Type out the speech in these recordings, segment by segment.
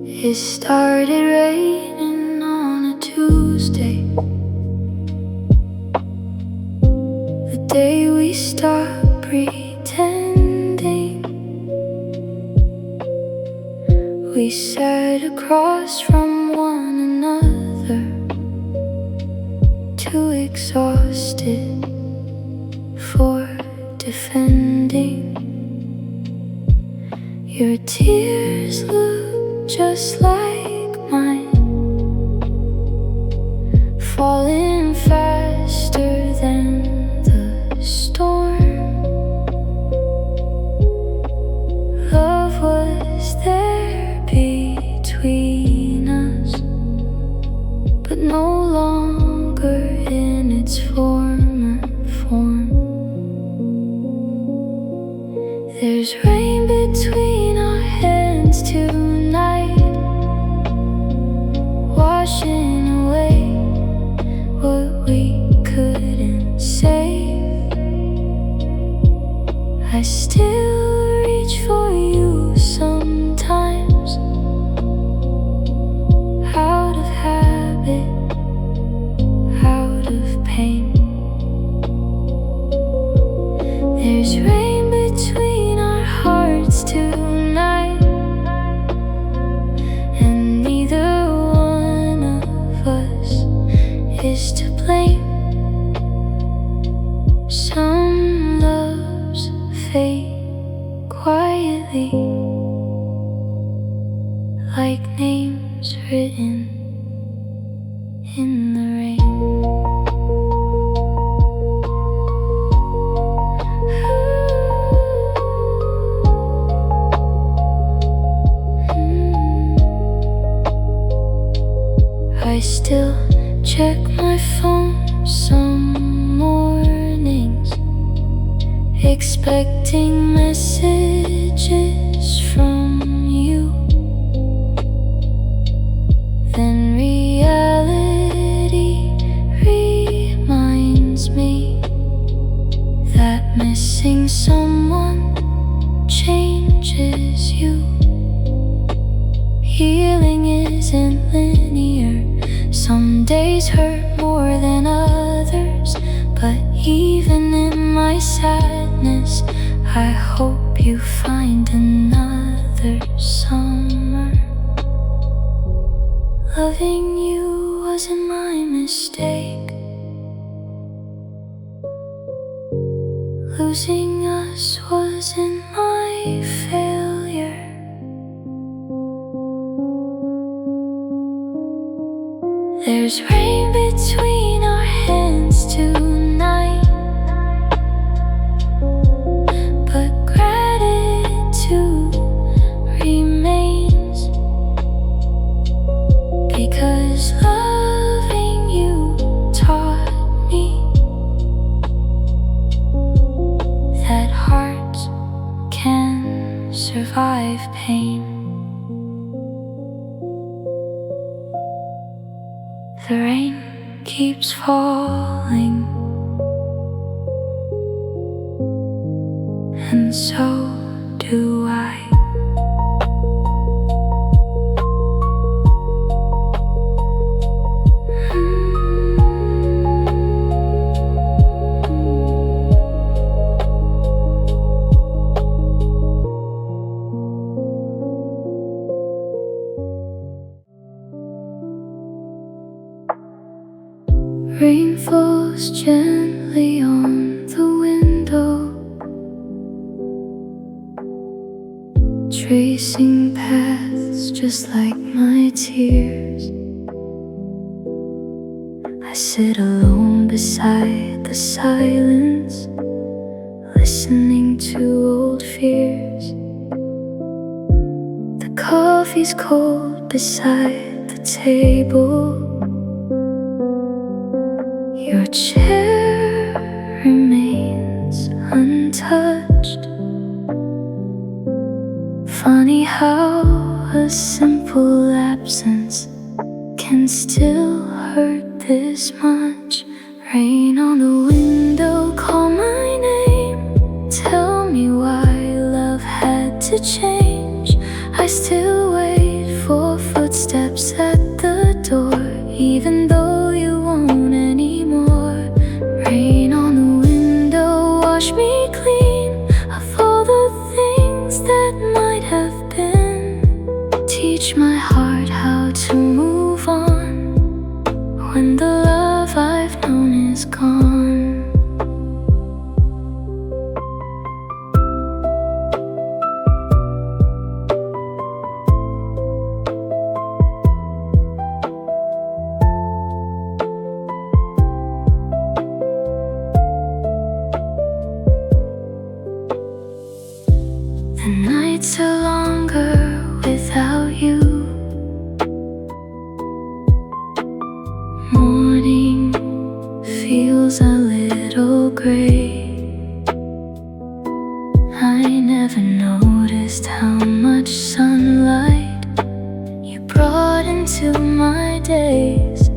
It started raining on a Tuesday, the day we stopped pretending. We sat across from one another, too exhausted for defending. Your tears look just like mine, falling faster than the storm. Love was there between us, but no longer in its former form. There's rain between our hands tonight, washing away what we couldn't save. I still reach for you sometimes, out of habit, out of pain. There's rain between our hearts tonight, and neither one of us is to blame. Some loves fade quietly, like names written in the rain. I still check my phone some mornings, expecting messages from you. Then reality reminds me that missing someone changes you. Healing isn't linear. Some days hurt more than others, but even in my sadness, I hope you find another summer. Loving you wasn't my mistake. Losing us wasn't my failure. There's rain between our hands tonight, but gratitude remains, because loving you taught me that hearts can survive pain. The rain keeps falling, and so do I. Rain falls gently on the window, tracing paths just like my tears. I sit alone beside the silence, listening to old fears. The coffee's cold beside the table. Your chair remains untouched. Funny how a simple absence can still hurt this much. Rain on the window, call my name. Tell me why love had to change. I still wait for teach my heart how to move on when the love I've known is gone. The nights are longer without you. Morning feels a little gray. I never noticed how much sunlight you brought into my days.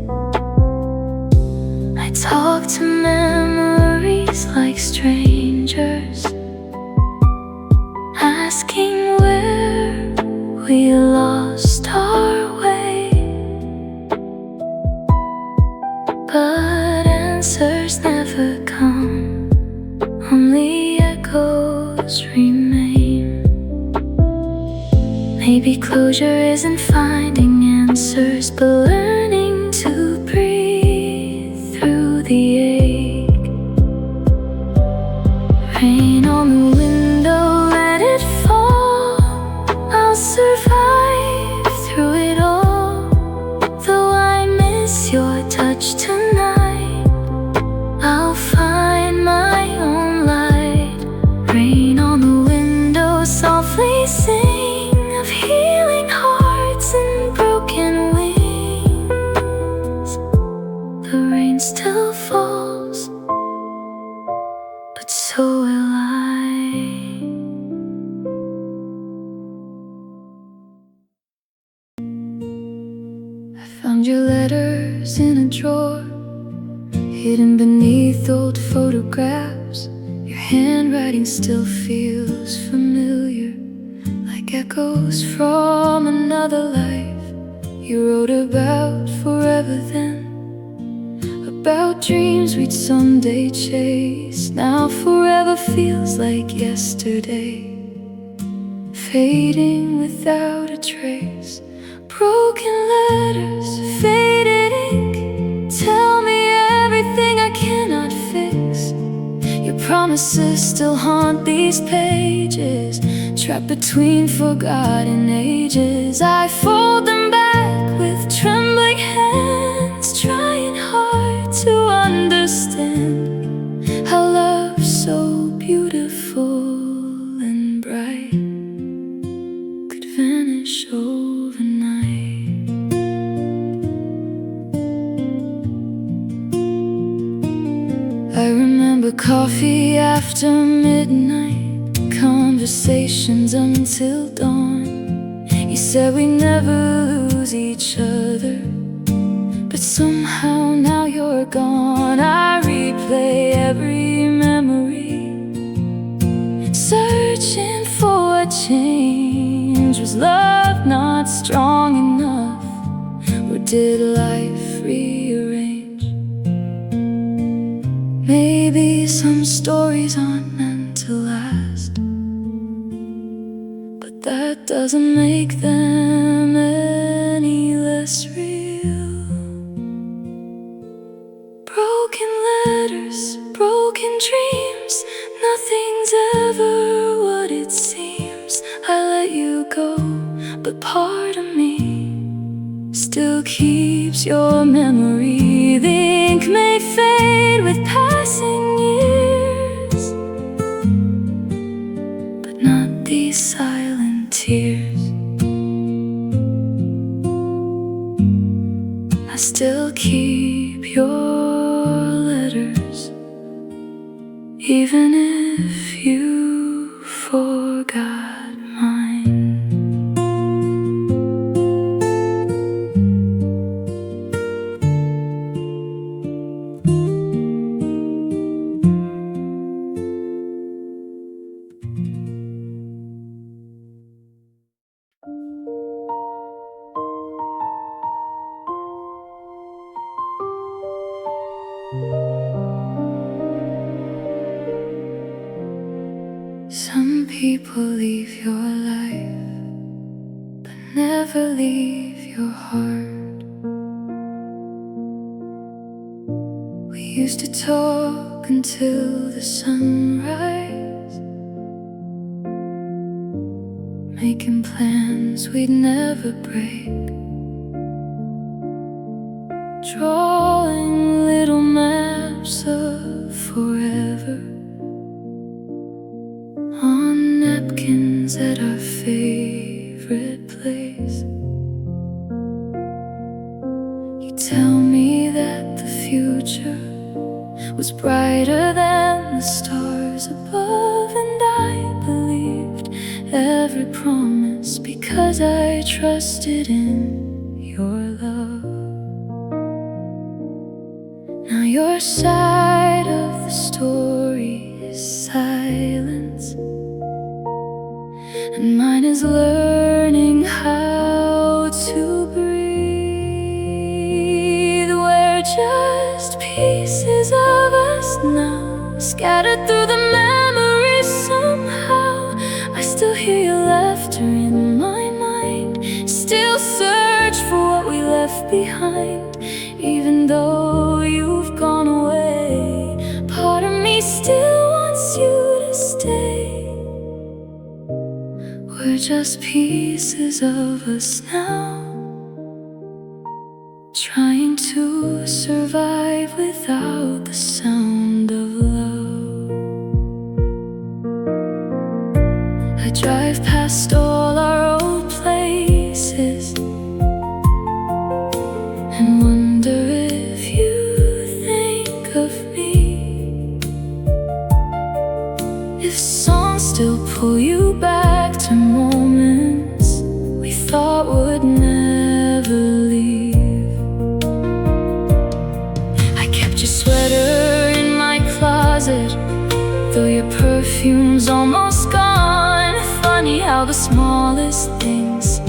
I talk to memories like strangers, asking where we lost our way, but answers never come, only echoes remain. Maybe closure isn't finding answers, but learning to breathe through the ache. Rain on the window, let it fall. I'll survive through it all. Though I miss your touch tonight, I'll find my own light. Rain on the window, softly sing of healing hearts and broken wings. The rain still falls, but so will I. I found your letters in a drawer, hidden beneath old photographs. Your handwriting still feels familiar, like echoes from another life. You wrote about forever then, about dreams we'd someday chase. Now forever feels like yesterday, fading without a trace. Broken letters, faded ink, tell me everything I cannot fix. Your promises still haunt these pages, trapped between forgotten ages. I fold them back with trembling hands, trying hard to understand how love so beautiful and bright could vanish overnight. I remember coffee after midnight, conversations until dawn. You said we never lose each other, but somehow now you're gone. I replay every memory, searching for a change. Was love not strong enough, or did life rearrange? Maybe some stories aren't meant to last, but that doesn't make them any less real. Broken letters, broken dreams, nothing's ever what it seems. I let you go, but part of me still keeps your memory. The ink may fade with passing years, but not these silent tears. I still keep your letters, even if you forgot mine. never leave your heart. We used to talk until the sunrise, making plans we'd never break, drawing little maps of forever on napkins at our favorite place. You tell me that the future was brighter than the stars above, and I believed every promise because I trusted in your love. Now your side of the story is silence, and mine is learning how to breathe. We're just pieces of us now, scattered through the memories somehow. I still hear your laughter in my mind, still search for what we left behind. Even though you've gone away, part of me still wants you to stay. We're just pieces of us now, trying to survive without the sound of love. I drive past all our old places and wonder if you think of me, if songs still pull you back to moments we thought would never leave. I kept your sweater in my closet, though your perfume's almost gone. Funny how the smallest things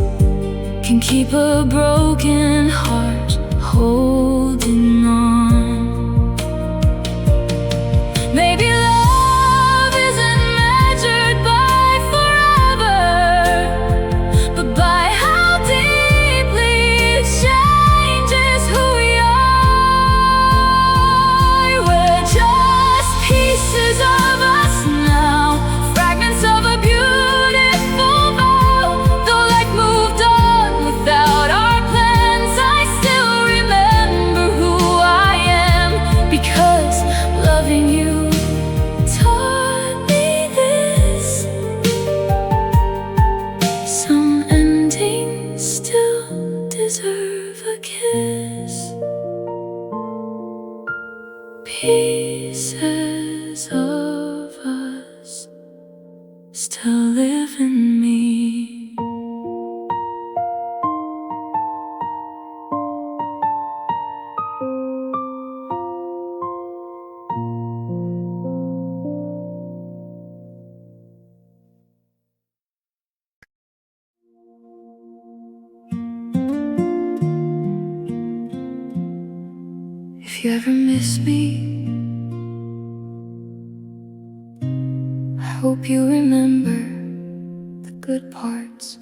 can keep a broken heart holding on. Maybe love isn't measured by forever, but by how deeply it changes who we are. We're just pieces of us now, fragments of a beautiful vow. Though life moved on without our plans, I still remember who I am, because loving you taught me this. Some endings still deserve a kiss. Pieces of us still live in me. If you ever miss me, I hope you remember the good parts.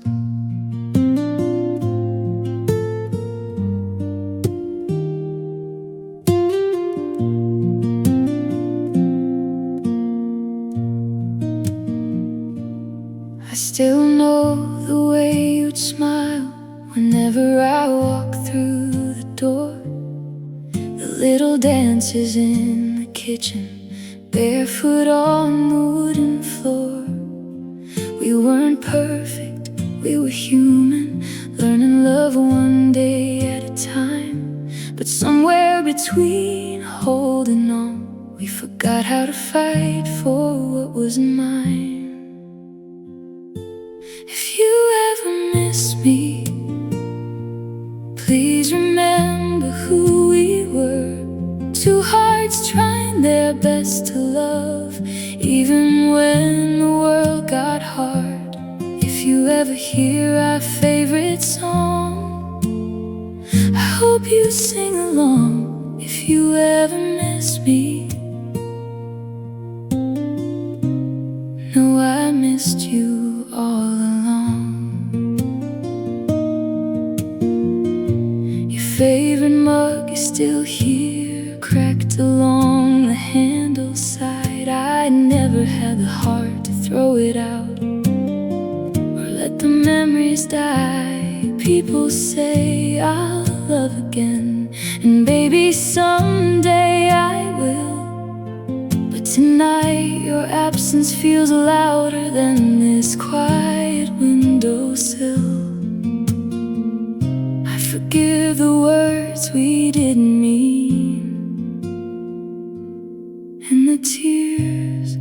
I still know the way you'd smile whenever I walk through the door. The little dances in the kitchen, barefoot on the wooden floor. We weren't perfect, we were human, learning love one day at a time. But somewhere between holding on, we forgot how to fight for what was mine. If you ever miss me, please remember who we were. Two hearts trying their best to love, even when the world got hard. If you ever hear our favorite song, I hope you sing along. If you ever miss me, know I missed you all along. favorite mug is still here, cracked along the handle side. I never had the heart to throw it out or let the memories die. People say I'll love again, and baby someday I will. But tonight your absence feels louder than this quiet windowsill. I forgive the words we didn't mean, and the tears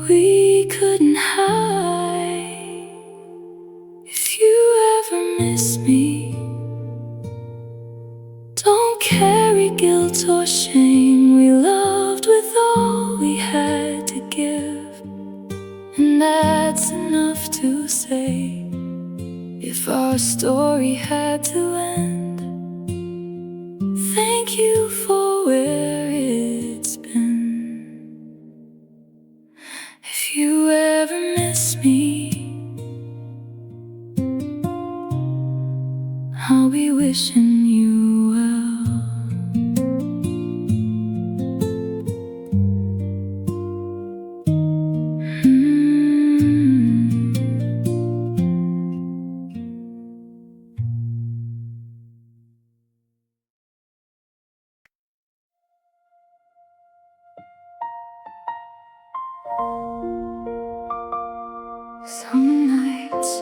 we couldn't hide. If you ever miss me, don't carry guilt or shame. We loved with all we had to give, and that's enough to say. If our story had to end, thank you for where it's been. If you ever miss me, I'll be wishing you well. Some nights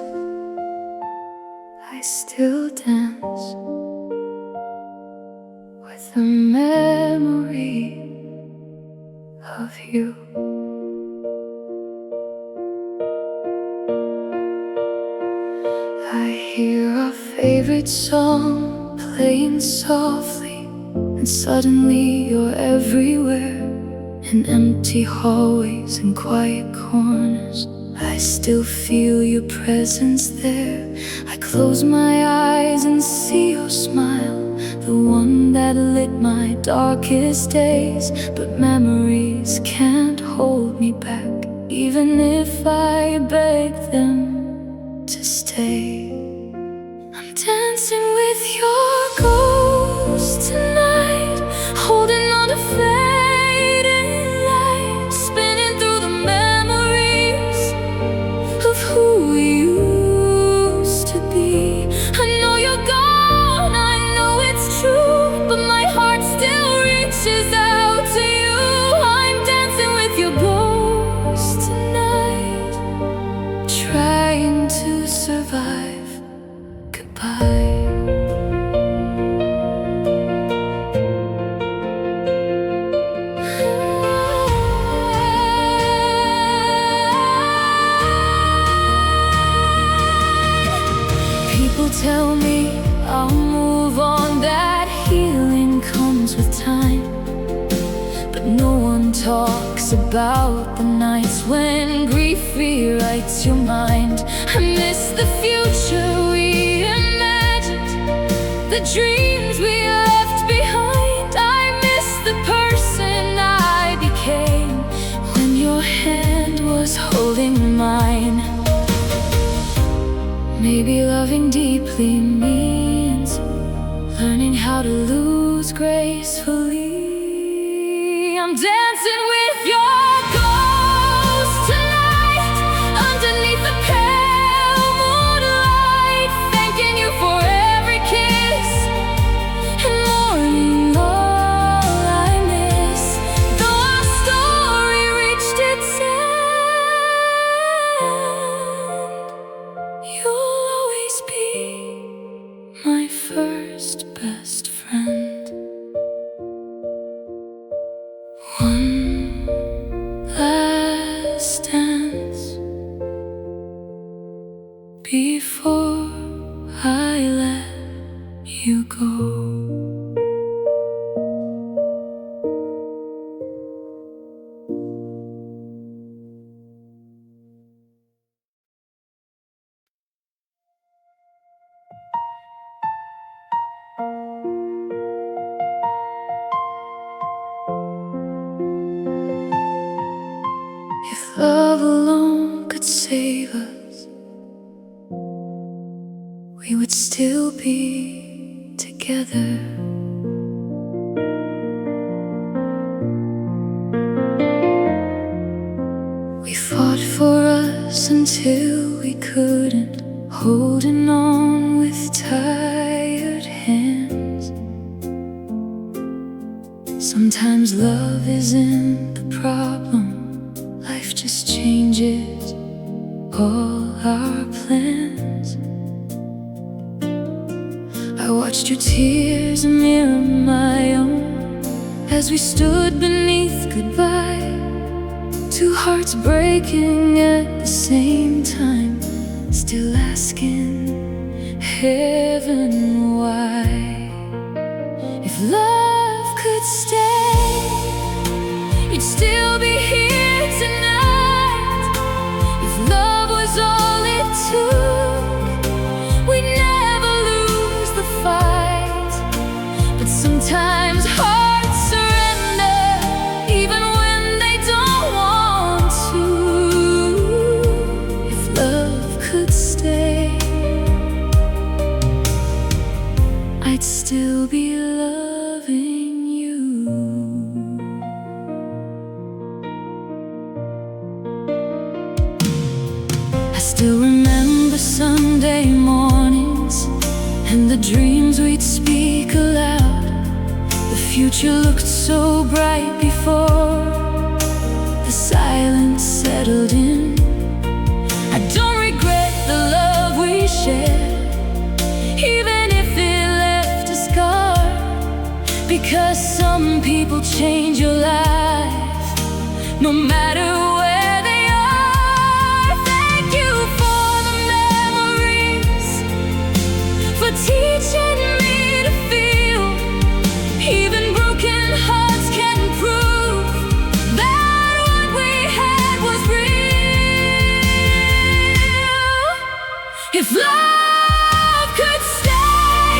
I still dance with the memory of you. I hear our favorite song playing softly, and suddenly you're everywhere. In empty hallways and quiet corners, I still feel your presence there. I close my eyes and see your smile, the one that lit my darkest days. But memories can't hold me back, even if I beg them to stay. I'm dancing with your ghost tonight, holding on to fading light, spinning through the memories of who we used to be. I know you're gone, I know it's true, but my heart still reaches out to you. I'm dancing with your ghost tonight, trying to survive. Goodbye. People tell me I'll move on, that healing comes with time. But no one talks about the nights when grief rewrites your mind. I miss the future we imagined, the dreams we left behind. I miss the person I became when your hand was holding mine. Maybe loving deeply means learning how to lose gracefully. I'm dancing with your ghost tonight, underneath the pale moonlight, thanking you for every kiss and mourning all I miss. Though our story reached its end, you'll always be my first best friend. One last dance before I let you go. If love alone could save us, we would still be together. We fought for us until we couldn't, holding on with tired hands. Sometimes love isn't the problem, life just changes all our plans. I watched your tears mirror my own as we stood beneath goodbye. Two hearts breaking at the same time, still asking heaven why. If love could stay, you'd still be here tonight. If love was all it took, we'd never lose the fight. But sometimes hearts surrender, even when they don't want to. If love could stay, I'd still be loving you. I still remember Sunday mornings and the dreams we'd speak aloud. The future looked so bright before the silence settled in. I don't regret the love we shared, even if it left a scar, because some people change your life, no matter where they are. Thank you for the memories, for teaching me to feel. Even broken hearts can prove that what we had was real. If love could stay,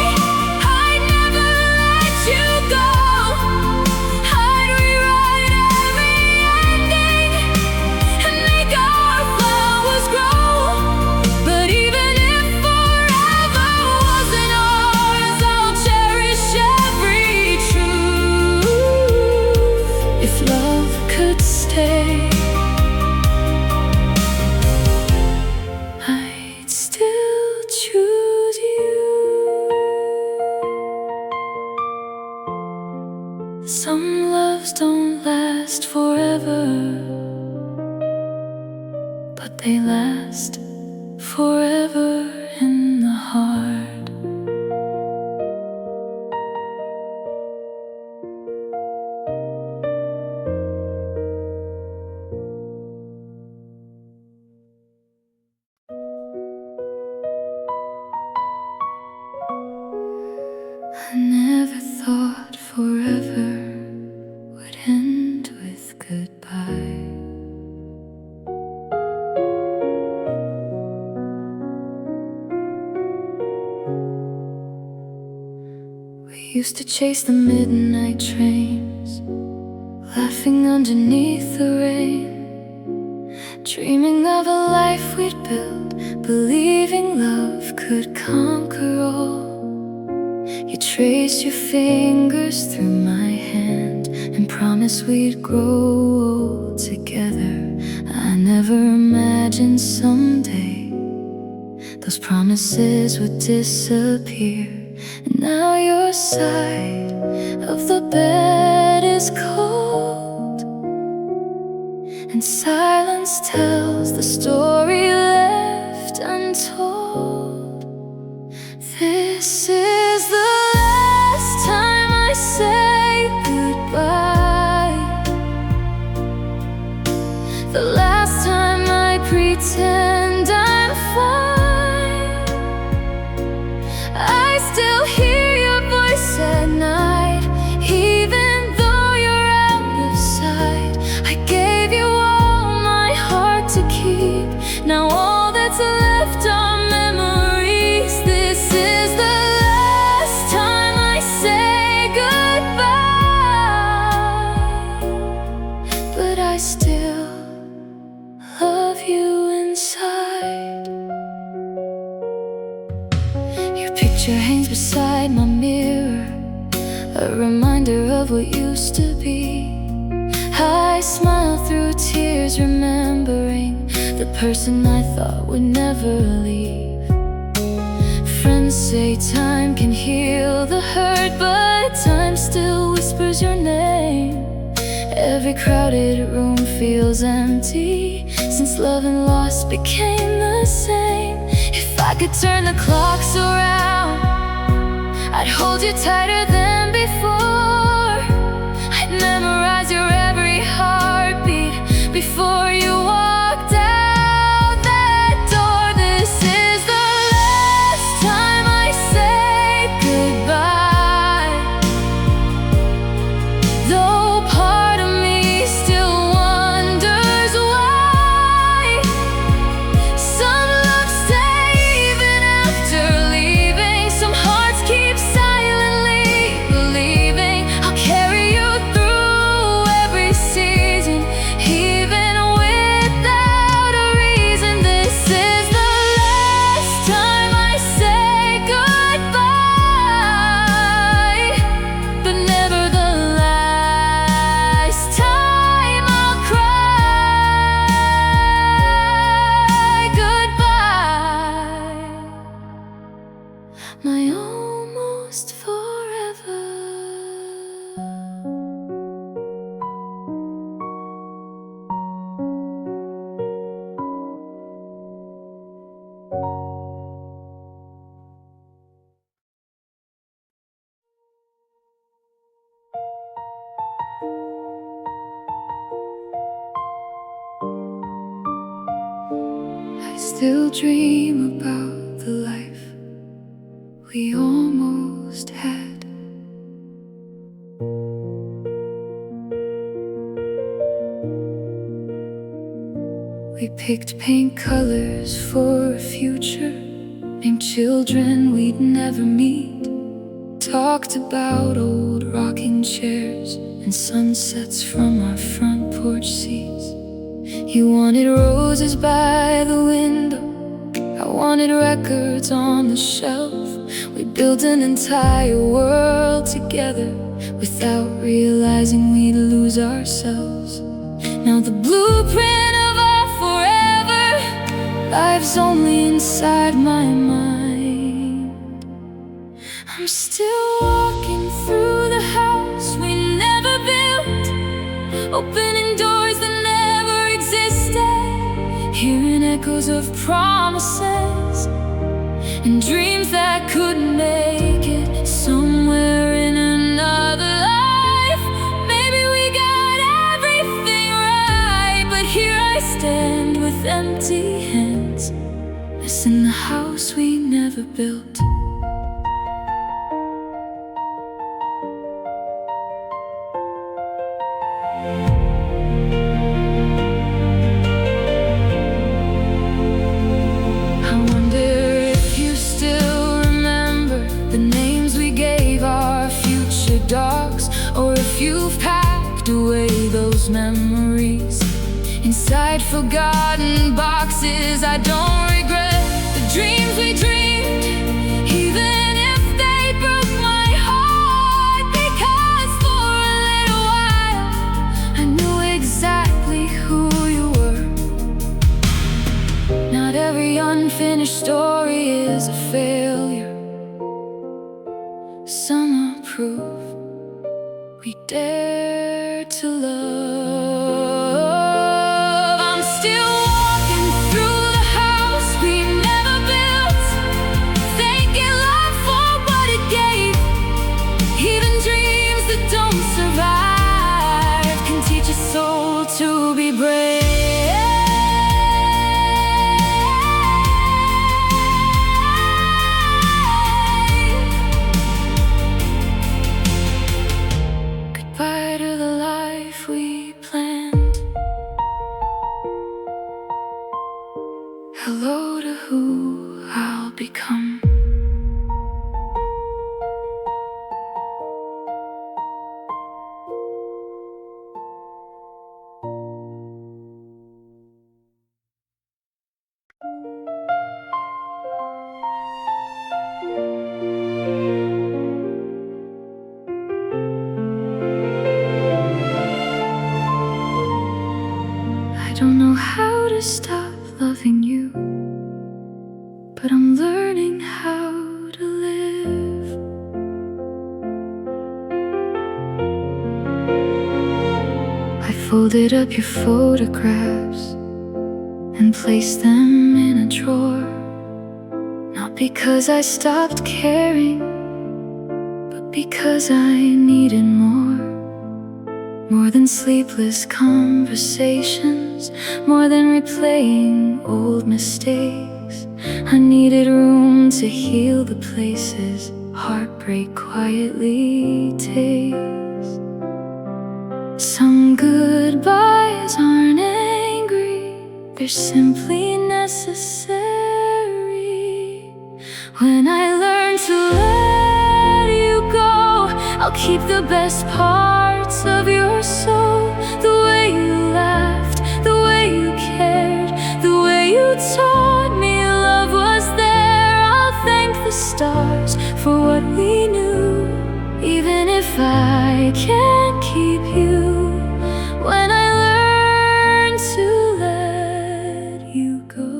I'd never let you go. I'd rewrite every ending and make our flowers grow. But even if forever wasn't ours, I'll cherish every truth. If love could stay, I'd still choose you. Some loves don't last forever, but they last forever in the heart. I never thought forever would end with goodbye. We used to chase the midnight trains, laughing underneath the rain, dreaming of a life we'd build, believing love could conquer all. You traced your fingers through my hand and promised we'd grow old together. I never imagined someday those promises would disappear. And now your side of the bed is cold, and silence tells the story left untold. This is the last time I say goodbye, the last time I pretend I'm fine. I still hear your voice at night, even though you're out of sight. I gave you all my heart to keep, now all picture hangs beside my mirror, a reminder of what used to be. I smile through tears, remembering the person I thought would never leave. Friends say time can heal the hurt, but time still whispers your name. Every crowded room feels empty, since love and loss became the same. If I could turn the clocks around, I'd hold you tighter than before. I'd memorize your every heartbeat before you walked out that door. This is the last time I say goodbye, though part of me still wonders why. Some love stay even after leaving, some hearts keep silently believing I'll carry you through every season, even without a reason. This is the last time I say goodbye, but never the last time I'll cry goodbye. My almost forever. I still dream about the life we almost had. We picked paint colors for a future, named children we'd never meet, talked about old rocking chairs and sunsets from our front porch seats. You wanted roses by the window, I wanted records on the shelf. We built an entire world together without realizing we'd lose ourselves. Now the blueprint of our forever lives only inside my mind. I'm still walking through the house we never built, opening doors that never existed, hearing echoes of promises and dreams that couldn't make it. Somewhere in another life, maybe we got everything right, but here I stand with empty hands, missing the house we never built. I wonder if you still remember the names we gave our future dogs, or if you've packed away those memories inside forgotten boxes. I don't regret the dreams we dreamed, even if they broke my heart, because for a little while I knew exactly who you were. Not every unfinished story is a failure, some are proof we dare to love. I'm still walking through the house we never built, thanking love for what it gave. Even dreams that don't survive can teach a soul to be brave. Goodbye to the life we learning how to live. I folded up your photographs and placed them in a drawer. Not because I stopped caring, but because I needed more. More than sleepless conversations, more than replaying old mistakes. I needed room to heal the places heartbreak quietly takes. Some goodbyes aren't angry, they're simply necessary. When I learn to let you go, I'll keep the best parts of your soul. The way you laughed, the way you cared, the way you taught me love was there. I'll thank the stars for what we knew, even if I can't keep you. When I learn to let you go,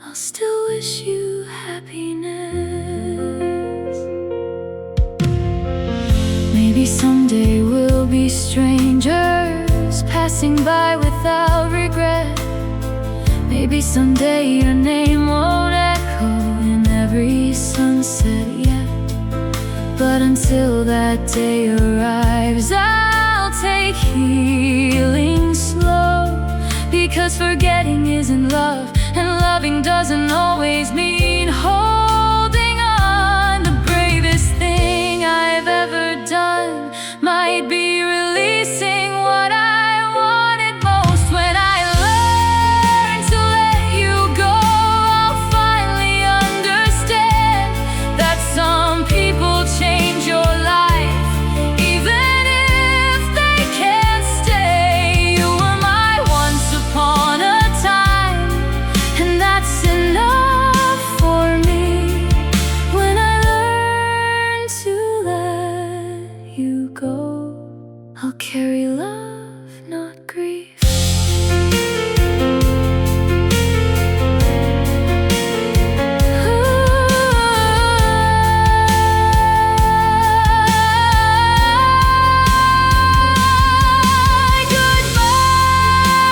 I'll still wish you happiness. Maybe someday we'll be strangers, passing by without regret. Maybe someday your name won't echo in every sunset yet. But until that day arrives, I'll take healing slow. Because forgetting isn't love, and loving doesn't always mean holding on. The bravest thing I've ever done might be releasing what I wanted most. When I learn to let you go, I'll finally understand that some people change your life, even if they can't stay. You were my once upon a time, and that's enough for me. When I learn to let you go, I'll carry love, not grief.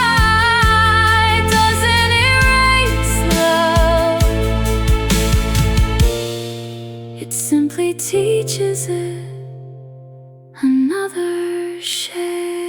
Goodbye doesn't erase love, it simply teaches it another shade.